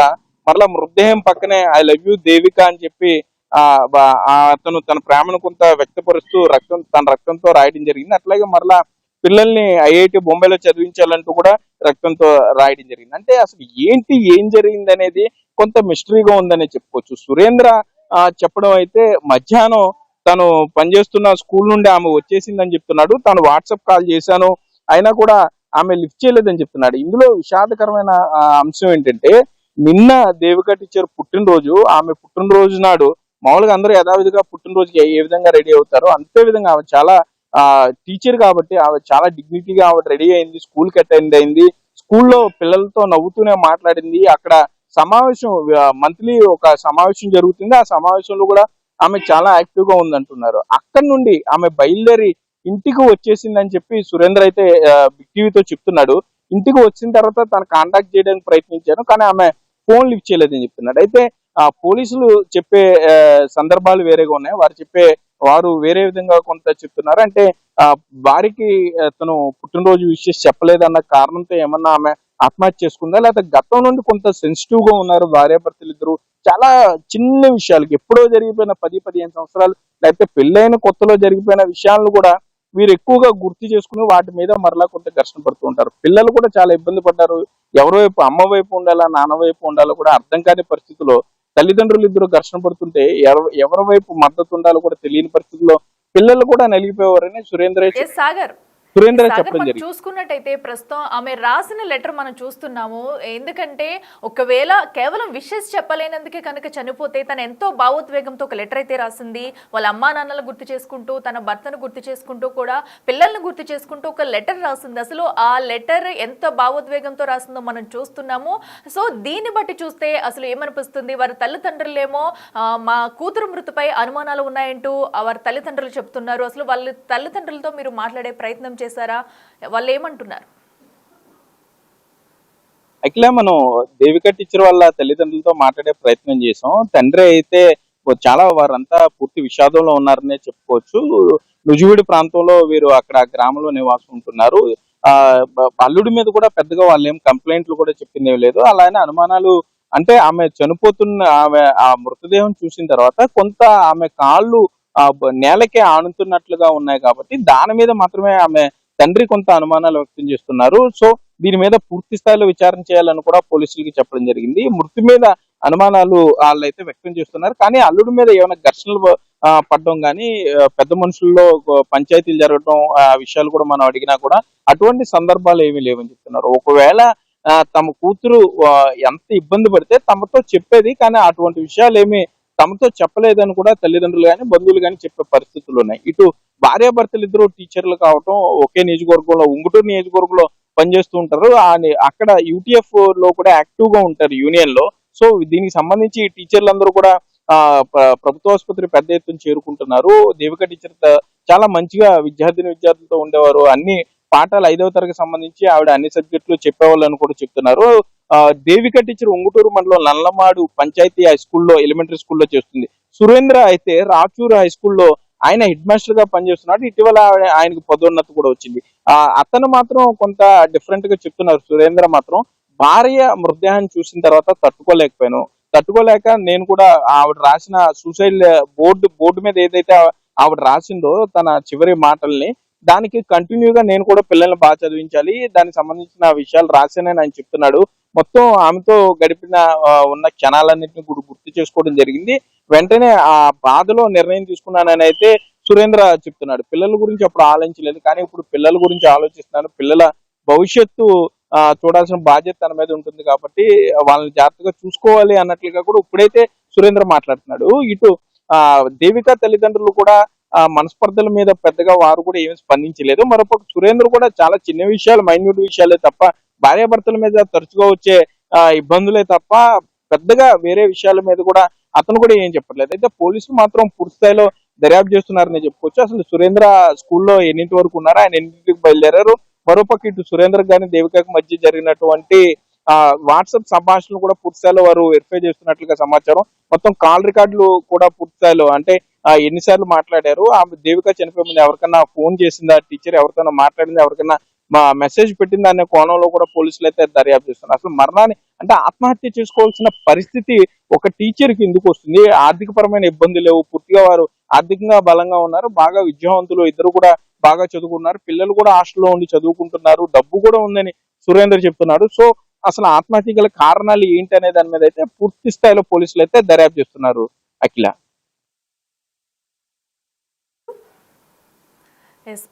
మరలా మృతదేహం పక్కనే ఐ లవ్ యూ దేవిక అని చెప్పి అతను తన ప్రేమను కొంత వ్యక్తపరుస్తూ తన రక్తంతో రాయడం జరిగింది. అట్లాగే మరలా పిల్లల్ని ఐఐటి బొంబాయిలో చదివించాలంటూ కూడా రక్తంతో రాయడం జరిగింది. అంటే అసలు ఏం జరిగింది అనేది కొంత మిస్టరీగా ఉందనే చెప్పుకోవచ్చు. సురేంద్ర చెప్పడం అయితే మధ్యాహ్నం తను పనిచేస్తున్న స్కూల్ నుండి ఆమె వచ్చేసిందని చెప్తున్నాడు. తను వాట్సాప్ కాల్ చేశాను అయినా కూడా ఆమె లిఫ్ట్ చేయలేదని చెప్తున్నాడు. ఇందులో విషాదకరమైన అంశం ఏంటంటే, నిన్న దేవిక టీచర్ పుట్టినరోజు. ఆమె పుట్టినరోజు నాడు మామూలుగా అందరూ యథావిధిగా పుట్టినరోజుకి ఏ విధంగా రెడీ అవుతారో అంతే విధంగా ఆమె చాలా టీచర్ కాబట్టి ఆమె చాలా డిగ్నిటీగా ఆవిడ రెడీ అయింది, స్కూల్ కి అటెండ్ అయింది, స్కూల్లో పిల్లలతో నవ్వుతూనే మాట్లాడింది. అక్కడ సమావేశం మంత్లీ ఒక సమావేశం జరుగుతుంది. ఆ సమావేశంలో కూడా ఆమె చాలా యాక్టివ్ గా ఉందంటున్నారు. అక్కడి నుండి ఆమె బయలుదేరి ఇంటికి వచ్చేసిందని చెప్పి సురేంద్ర అయితే బిగ్ టీవీతో చెప్తున్నాడు. ఇంటికి వచ్చిన తర్వాత తను కాంటాక్ట్ చేయడానికి ప్రయత్నించాను, కానీ ఆమె ఫోన్ లిఫ్ట్ చేయలేదని చెప్తున్నాడు. అయితే పోలీసులు చెప్పే సందర్భాలు వేరేగా ఉన్నాయి, వారు వేరే విధంగా కొంత చెప్తున్నారు. అంటే వారికి తను పుట్టినరోజు విషయం చెప్పలేదన్న కారణంతో ఏమన్నా ఆమె ఆత్మహత్య చేసుకుందా, లేకపోతే గతం నుండి కొంత సెన్సిటివ్ గా ఉన్నారు భార్యాభర్తలు ఇద్దరు. చాలా చిన్న విషయాలకి ఎప్పుడో జరిగిపోయిన 10-15 సంవత్సరాలు లేకపోతే పెళ్ళైన కొత్తలో జరిగిపోయిన విషయాలను కూడా వీరు ఎక్కువగా గుర్తు చేసుకుని వాటి మీద మరలా కొంత ఘర్షణ పడుతూ ఉంటారు. పిల్లలు కూడా చాలా ఇబ్బంది పడ్డారు. ఎవరి వైపు, అమ్మ వైపు ఉండాలా నాన్న వైపు ఉండాలో కూడా అర్థం కాని పరిస్థితిలో తల్లిదండ్రులు ఇద్దరు ఘర్షణ పడుతుంటే ఎవరి వైపు మద్దతు ఉండాలో కూడా తెలియని పరిస్థితిలో పిల్లలు కూడా నలిగిపోయేవారని సురేంద్ర చెప్పడం జరిగింది. చూసుకున్నట్టయితే ప్రస్తుతం ఆమె రాసిన లెటర్ మనం చూస్తున్నాము. ఎందుకంటే ఒకవేళ కేవలం విషెస్ చెప్పలేనందుకే కనుక చనిపోతే తను ఎంతో భావోద్వేగంతో ఒక లెటర్ అయితే రాసింది. వాళ్ళ అమ్మా నాన్నలు గుర్తు చేసుకుంటూ, తన భర్తను గుర్తు చేసుకుంటూ, కూడా పిల్లల్ని గుర్తు చేసుకుంటూ ఒక లెటర్ రాసింది. అసలు ఆ లెటర్ ఎంత భావోద్వేగంతో రాసిందో మనం చూస్తున్నాము. సో దీన్ని బట్టి చూస్తే అసలు ఏమనిపిస్తుంది, వారి తల్లిదండ్రులేమో మా కూతురు మృతిపై అనుమానాలు ఉన్నాయంటూ వారి తల్లిదండ్రులు చెప్తున్నారు. అసలు వాళ్ళ తల్లిదండ్రులతో మీరు మాట్లాడే ప్రయత్నం చేశారా? వాళ్ళు ఏమంటున్నారు? అఖిల, మనం దేవిక టీచర్ వాళ్ళ తల్లిదండ్రులతో మాట్లాడే ప్రయత్నం చేసాం. తండ్రి అయితే చాలా వారంతా పూర్తి విషాదంలో ఉన్నారనే చెప్పుకోవచ్చు. రుజువీడి ప్రాంతంలో వీరు అక్కడ గ్రామంలో నివాసం ఉంటున్నారు. అల్లుడి మీద కూడా పెద్దగా వాళ్ళు ఏం కంప్లైంట్లు కూడా చెప్పిందేం లేదు. అలానే అనుమానాలు అంటే ఆమె ఆమె ఆ మృతదేహం చూసిన తర్వాత కొంత ఆమె కాళ్ళు నేలకే ఆనుతున్నట్లుగా ఉన్నాయి కాబట్టి దాని మీద మాత్రమే ఆమె తండ్రి కొంత అనుమానాలు వ్యక్తం చేస్తున్నారు. సో దీని మీద పూర్తి స్థాయిలో విచారణ చేయాలని కూడా పోలీసులకి చెప్పడం జరిగింది. మృతి మీద అనుమానాలు వాళ్ళైతే వ్యక్తం చేస్తున్నారు, కానీ అల్లుడి మీద ఏమైనా ఘర్షణలు పడడం కానీ పెద్ద మనుషుల్లో పంచాయతీలు జరగడం ఆ విషయాలు కూడా మనం అడిగినా కూడా అటువంటి సందర్భాలు ఏమీ లేవని చెప్తున్నారు. ఒకవేళ తమ కూతురు ఎంత ఇబ్బంది పడితే తమతో చెప్పేది, కానీ అటువంటి విషయాలు ఏమి తమతో చెప్పలేదని కూడా తల్లిదండ్రులు కానీ బంధువులు కానీ చెప్పే పరిస్థితులు ఉన్నాయి. ఇటు భార్యాభర్తలు ఇద్దరు టీచర్లు కావటం, ఒకే నియోజకవర్గంలో ఉంగుటూరు నియోజకవర్గంలో పనిచేస్తూ ఉంటారు. అక్కడ యూటీఎఫ్ లో కూడా యాక్టివ్ గా ఉంటారు యూనియన్ లో. సో దీనికి సంబంధించి టీచర్లందరూ కూడా ప్రభుత్వ ఆసుపత్రి పెద్ద ఎత్తున చేరుకుంటున్నారు. దేవిక టీచర్ చాలా మంచిగా విద్యార్థులతో ఉండేవారు, అన్ని పాఠాలు 5వ తరగతి సంబంధించి ఆవిడ అన్ని సబ్జెక్టులు చెప్పేవాళ్ళని కూడా చెప్తున్నారు. దేవిక టీచర్ ఉంగుటూరు మండలం నల్లమాడు పంచాయతీ హై స్కూల్లో ఎలిమెంటరీ స్కూల్లో చేస్తుంది. సురేంద్ర అయితే రాచూరు హై స్కూల్లో ఆయన హెడ్ మాస్టర్ గా పనిచేస్తున్నాడు. ఇటీవల ఆయనకు పదోన్నతి కూడా వచ్చింది. అతను మాత్రం కొంత డిఫరెంట్ గా చెప్తున్నారు. సురేంద్ర మాత్రం భార్య మృతదేహాన్ని చూసిన తర్వాత తట్టుకోలేక నేను కూడా ఆవిడ రాసిన సూసైడ్ బోర్డు మీద ఏదైతే ఆవిడ రాసిందో తన చివరి మాటల్ని, దానికి కంటిన్యూగా నేను కూడా పిల్లల్ని బాగా చదివించాలి, దానికి సంబంధించిన విషయాలు రాశానని ఆయన చెప్తున్నాడు. మొత్తం ఆమెతో గడిపిన ఉన్న క్షణాలన్నింటినీ గుర్తు చేసుకోవడం జరిగింది. వెంటనే ఆ బాధలో నిర్ణయం తీసుకున్నానని అయితే సురేంద్ర చెప్తున్నాడు. పిల్లల గురించి అప్పుడు ఆలోచించలేదు, కానీ ఇప్పుడు పిల్లల గురించి ఆలోచిస్తున్నాను. పిల్లల భవిష్యత్తు చూడాల్సిన బాధ్యత తన మీద ఉంటుంది కాబట్టి వాళ్ళని జాగ్రత్తగా చూసుకోవాలి అన్నట్లుగా కూడా ఇప్పుడైతే సురేంద్ర మాట్లాడుతున్నాడు. ఇటు దేవిక తల్లిదండ్రులు కూడా మనస్పర్ధల మీద పెద్దగా వారు కూడా ఏమీ స్పందించలేదు. మరొక సురేంద్ర కూడా చాలా చిన్న విషయాలు, మైన్యూట్ విషయాలే తప్ప, భార్యాభర్తల మీద తరచుగా వచ్చే ఇబ్బందులే తప్ప పెద్దగా వేరే విషయాల మీద కూడా అతను కూడా ఏం చెప్పట్లేదు. అయితే పోలీసులు మాత్రం పూర్తి స్థాయిలో దర్యాప్తు చేస్తున్నారని చెప్పుకోవచ్చు. అసలు సురేంద్ర స్కూల్లో ఎన్నింటి వరకు ఉన్నారో, ఆయన ఎన్నింటికి బయలుదేరారు, మరోపక్క ఇటు సురేంద్ర గాని దేవికకు మధ్య జరిగినటువంటి వాట్సాప్ సంభాషణలు కూడా పూర్తి స్థాయిలో వారు వెరిఫై చేస్తున్నట్లుగా సమాచారం. మొత్తం కాల్ రికార్డులు కూడా పూర్తి స్థాయిలో, అంటే ఎన్నిసార్లు మాట్లాడారు, ఆమె దేవిక చనిపోయే ముందు ఎవరికన్నా ఫోన్ చేసిందా, టీచర్ ఎవరికైనా మాట్లాడిందా, ఎవరికైనా మెసేజ్ పెట్టిందా అనే కోణంలో కూడా పోలీసులు అయితే దర్యాప్తు చేస్తున్నారు. అసలు మరణాన్ని అంటే ఆత్మహత్య చేసుకోవాల్సిన పరిస్థితి ఒక టీచర్ కి ఎందుకు వస్తుంది? ఆర్థిక పరమైన ఇబ్బందులు లేవు, పూర్తిగా వారు ఆర్థికంగా బలంగా ఉన్నారు, బాగా విద్యావంతులు, ఇద్దరు కూడా బాగా చదువుకున్నారు, పిల్లలు కూడా హాస్టల్లో ఉండి చదువుకుంటున్నారు, డబ్బు కూడా ఉందని సురేందర్ చెప్తున్నాడు. సో అసలు ఆత్మహత్య గల కారణాలు ఏంటి అనే దాని మీద అయితే పూర్తి స్థాయిలో పోలీసులు అయితే దర్యాప్తు చేస్తున్నారు. అఖిల.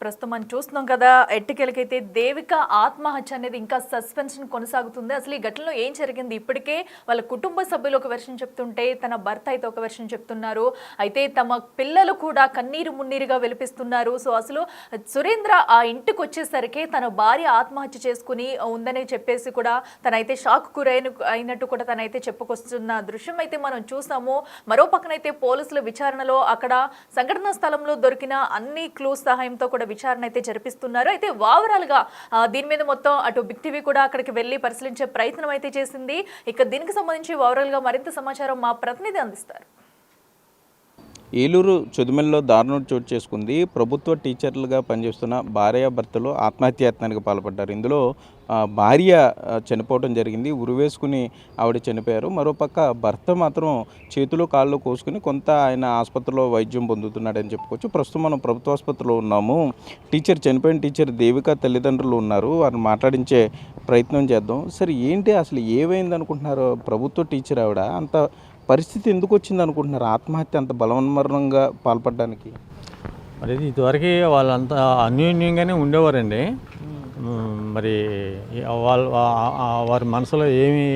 ప్రస్తుతం మనం చూస్తున్నాం కదా, ఎట్టకేలకైతే దేవిక ఆత్మహత్య అనేది ఇంకా సస్పెన్షన్ కొనసాగుతుంది. అసలు ఈ ఘటనలో ఏం జరిగింది? ఇప్పటికే వాళ్ళ కుటుంబ సభ్యులు ఒక వెర్షన్ చెప్తుంటే తన భర్త అయితే ఒక వెర్షన్ చెప్తున్నారు. అయితే తమ పిల్లలు కూడా కన్నీరు మున్నీరుగా విలిపిస్తున్నారు. సో అసలు సురేంద్ర ఆ ఇంటికి వచ్చేసరికి తన భార్య ఆత్మహత్య చేసుకుని ఉందని చెప్పేసి కూడా తనైతే షాక్ అయినట్టు కూడా తనైతే చెప్పుకొస్తున్న దృశ్యం అయితే మనం చూసాము. మరో పక్కనైతే పోలీసుల విచారణలో అక్కడ సంఘటనా స్థలంలో దొరికిన అన్ని క్లూస్ సహాయంతో కూడా విచారణ అయితే జరిపిస్తున్నారు. అయితే ఓవరాల్ గా దీని మీద మొత్తం అటు బిగ్ టీవీ కూడా అక్కడికి వెళ్లి పరిశీలించే ప్రయత్నం అయితే చేసింది. ఇక దీనికి సంబంధించి ఓవరాల్ గా మరింత సమాచారం మా ప్రతినిధి అందిస్తారు. ఏలూరు చొదుమెల్లో దారుణం చోటు చేసుకుంది. ప్రభుత్వ టీచర్లుగా పనిచేస్తున్న భార్యాభర్తలు ఆత్మహత్యాయత్నానికి పాల్పడ్డారు. ఇందులో భార్య చనిపోవడం జరిగింది, ఉరివేసుకుని ఆవిడ చనిపోయారు. మరోపక్క భర్త మాత్రం చేతులు కాళ్ళు కోసుకుని కొంత ఆయన ఆసుపత్రిలో వైద్యం పొందుతున్నాడని చెప్పుకోవచ్చు. ప్రస్తుతం మనం ప్రభుత్వ ఆసుపత్రిలో ఉన్నాము. చనిపోయిన టీచర్ దేవిక తల్లిదండ్రులు ఉన్నారు, వారిని మాట్లాడించే ప్రయత్నం చేద్దాం. సరే ఏంటి అసలు ఏమైంది అనుకుంటున్నారు? ప్రభుత్వ టీచర్ ఆవిడ, అంత పరిస్థితి ఎందుకు వచ్చింది అనుకుంటున్నారు? ఆత్మహత్య అంత బలవన్మరణంగా పాల్పడడానికి? మరి ఇదివరకు వాళ్ళంతా అన్యోన్యంగానే ఉండేవారండి. మరి వారి మనసులో ఏమి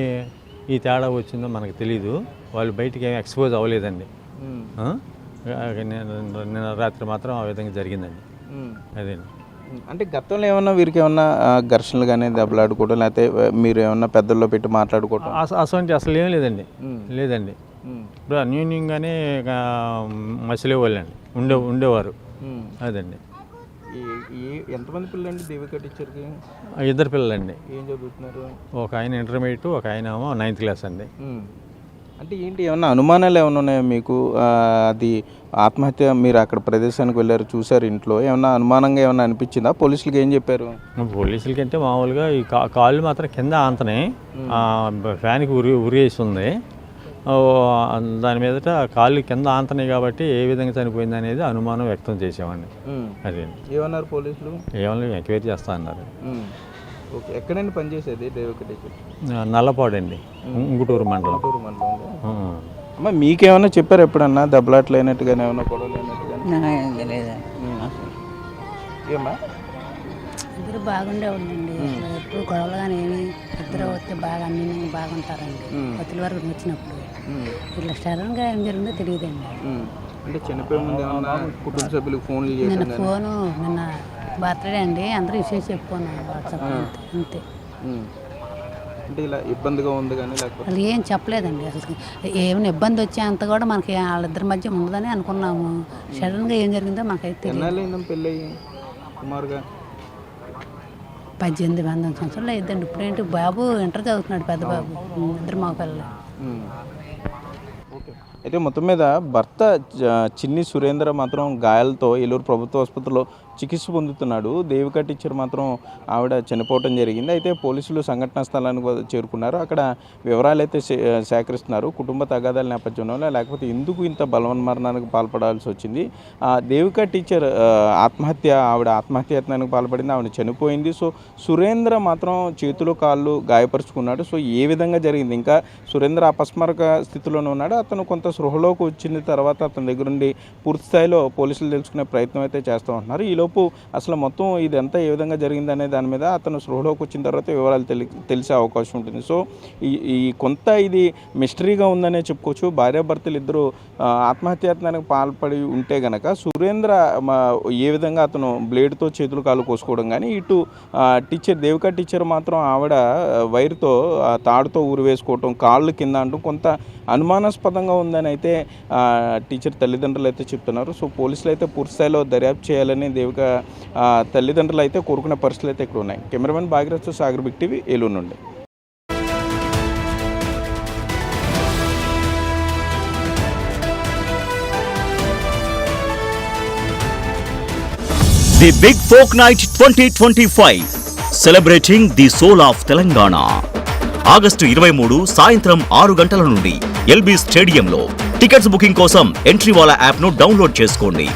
ఈ తేడా వచ్చిందో మనకు తెలీదు. వాళ్ళు బయటికి ఏమి ఎక్స్పోజ్ అవ్వలేదండి. నిన్న రాత్రి మాత్రం ఆ విధంగా జరిగిందండి. అదేండి. అంటే గతంలో ఏమన్నా వీరికి ఏమన్నా ఘర్షణలు కానీ దెబ్బలాడుకోవడం, లేకపోతే మీరు ఏమన్నా పెద్దల్లో పెట్టి మాట్లాడుకోవడం అసలు అసలు ఏం లేదండి. లేదండి. ఇప్పుడు అన్యోన్యంగానే మసిలేవాళ్ళండి, ఉండేవారు. అదండి. ఎంతమంది పిల్లలండి దేవిక టీచర్కి? 2 పిల్లలండి. ఏం చదువుతున్నారు? ఒక ఆయన ఇంటర్మీడియట్, ఒక ఆయన 9th క్లాస్ అండి. అంటే ఏంటి, ఏమన్నా అనుమానాలు ఏమైనా ఉన్నాయా మీకు? అది ఆత్మహత్య, మీరు అక్కడ ప్రదేశానికి వెళ్ళారు, చూసారు, ఇంట్లో ఏమన్నా అనుమానంగా ఏమన్నా అనిపించిందా? పోలీసులకి ఏం చెప్పారు? పోలీసులకంటే మామూలుగా ఈ కాళ్ళు మాత్రం కింద ఆంతనే ఫ్యాన్కి ఉరేసి ఉంది. దాని మీదట కాళ్ళు కింద ఆంతనాయి కాబట్టి ఏ విధంగా చనిపోయింది అనేది అనుమానం వ్యక్తం చేసామండి. అదే. ఏమన్నారు పోలీసులు? ఏమన్నా ఎంక్వైరీ చేస్తా అన్నారు. ఓకే. ఎక్కడండి పనిచేసేది దేవిక టీచర్? నల్లపాడు అండి, ఉంగుటూరు మండలం. అమ్మ మీకేమన్నా చెప్పారు ఎప్పుడన్నా దెబ్బలాట్లు అయినట్టుగానే, ఏమన్నా గొడవలు అయినట్టుగానే? ఏమా? ఇద్దరు బాగుండే ఉండండి, ఎప్పుడు గొడవలు కానీ ఏమి, ఇద్దరు వస్తే బాగా అన్ని బాగుంటారండి. కొత్తల వరకు వచ్చినప్పుడు ఇట్లా సడన్గా ఏం జరిగిందో తెలియదండి. అంటే చనిపోయే ముందు ఏమన్నా కుటుంబ సభ్యులకు ఫోన్లు చేశారు? నిన్న బర్త్డే అండి, అందరూ విషయం చెప్పుకున్నాను వాట్సాప్ అంతే. అంటే ఇలా ఇబ్బందిగా ఉంది కానీ లేకపోతే అసలు ఏం చెప్పలేదండి. అసలు ఏమైనా ఇబ్బంది వచ్చేంత కూడా మనకి వాళ్ళిద్దరి మధ్య ఉండదని అనుకున్నాము. సడన్గా ఏం జరిగిందో మాకైతే తెలియదు. పెళ్ళి సుమారుగా 18, 19 సంవత్సరాలు అయిద్దండి. ఇప్పుడేంటి బాబు ఇంటర్ చదువుతున్నాడు, పెద్ద బాబు. ఇద్దరు మా పిల్లలు. అయితే మొత్తం మీద భర్త చిన్ని సురేంద్ర మాత్రం గాయాలతో ఏలూరు ప్రభుత్వ ఆసుపత్రిలో చికిత్స పొందుతున్నాడు. దేవిక టీచర్ మాత్రం ఆవిడ చనిపోవటం జరిగింది. అయితే పోలీసులు సంఘటనా స్థలానికి చేరుకున్నారు. అక్కడ వివరాలు అయితే సేకరిస్తున్నారు. కుటుంబ తగాదాల నేపథ్యంలో లేకపోతే ఎందుకు ఇంత బలవన్మరణానికి పాల్పడాల్సి వచ్చింది. దేవిక టీచర్ ఆవిడ ఆత్మహత్యాయత్నానికి పాల్పడింది, ఆవిడ చనిపోయింది. సో సురేంద్ర మాత్రం చేతులు కాళ్ళు గాయపరుచుకున్నాడు. సో ఏ విధంగా జరిగింది, ఇంకా సురేంద్ర అపస్మారక స్థితిలోనే ఉన్నాడు. అతను కొంత స్పృహలోకి వచ్చిన తర్వాత అతని దగ్గర నుండి పూర్తి స్థాయిలో పోలీసులు తెలుసుకునే ప్రయత్నం అయితే చేస్తూ ఉంటున్నారు. ఈలోపు అసలు మొత్తం ఇదంతా ఏ విధంగా జరిగింది అనే దాని మీద అతను స్పృహలోకి వచ్చిన తర్వాత వివరాలు తెలిసే అవకాశం ఉంటుంది. సో ఈ కొంత ఇది మిస్టరీగా ఉందనే చెప్పుకోవచ్చు. భార్యాభర్తలు ఇద్దరు ఆత్మహత్యాయత్నానికి పాల్పడి ఉంటే గనక సురేంద్ర ఏ విధంగా అతను బ్లేడ్తో చేతులు కాళ్ళు కోసుకోవడం కానీ, ఇటు టీచర్ దేవిక టీచర్ మాత్రం ఆవిడ వైర్తో తాడుతో ఊరి వేసుకోవటం, కాళ్ళు కింద అంటూ కొంత అనుమానాస్పదంగా ఉందని అయితే టీచర్ తల్లిదండ్రులు అయితే చెప్తున్నారు. సో పోలీసులు అయితే పూర్తి స్థాయిలో దర్యాప్తు చేయాలని దేవిక తల్లిదండ్రులు అయితే కోరుకునే పరిస్థితులు అయితే ఇక్కడ ఉన్నాయి. Cameraman Bhagirath, Sagar Big TV, Eluru నుండి. The big folk night 2025 celebrating the soul of Telangana. August 23 సాయంత్రం 6 గంటల నుండి ఎల్బీ స్టేడియంలో. టికెట్స్ బుకింగ్ కోసం ఎంట్రీవాలా యాప్ను డౌన్లోడ్ చేసుకోండి.